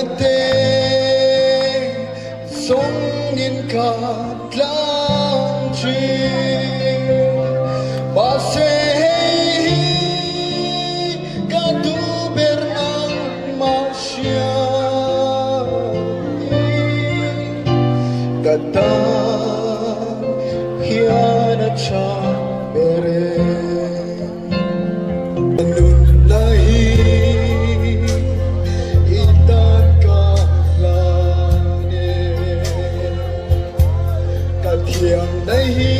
te song in ka tlang chi ba se ka tu ber ang ma sia kata hiana cha bere Yang nahi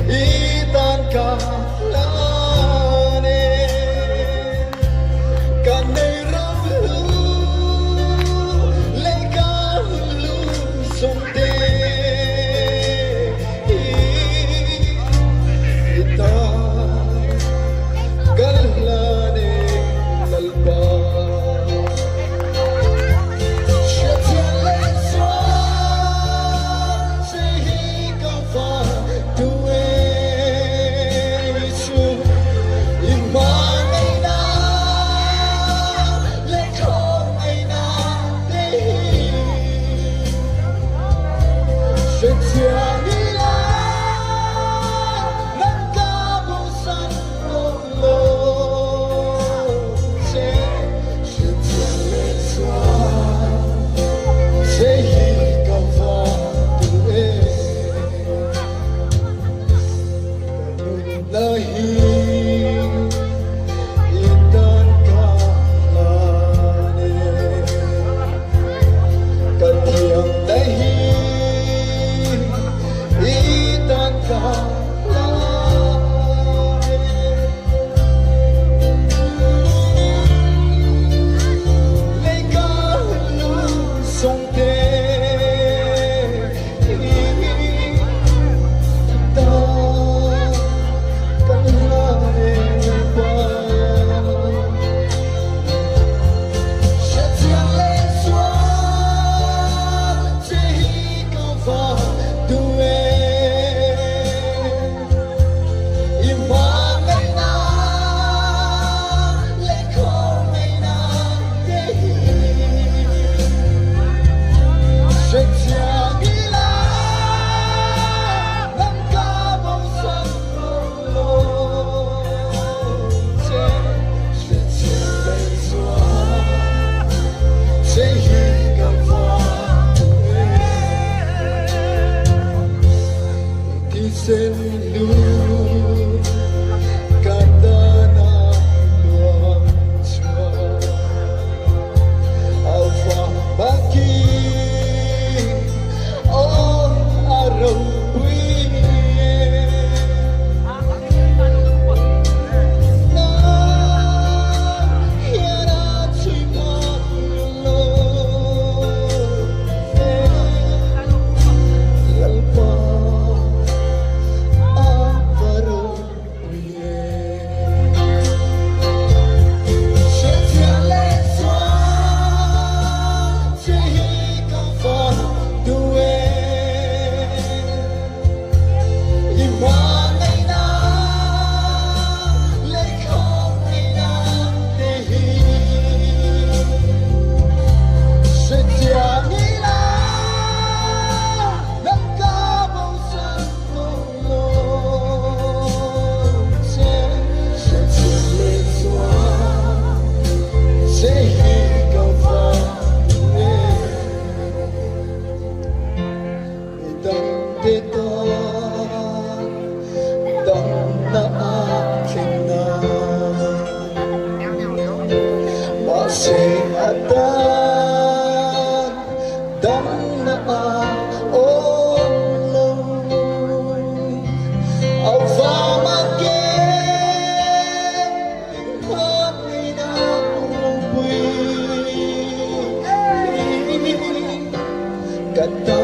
itan ka lane kan nei ram lu le ka lu som te ita galane lalba Sen lu kata na luang chua alfa baki oh arawi na hiara chima lo lalpa kata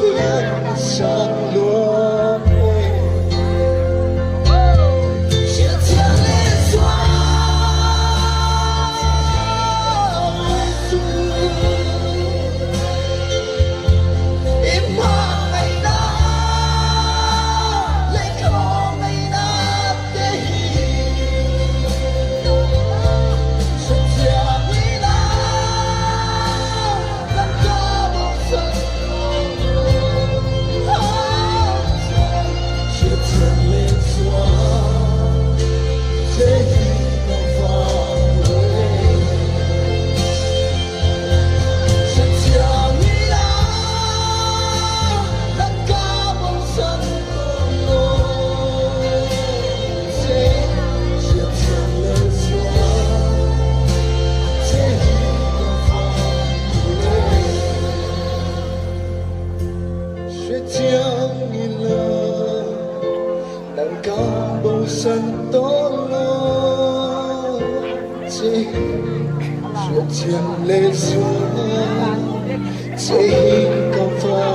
yang sang luar 感無神多咯，這若情淚水，這個花。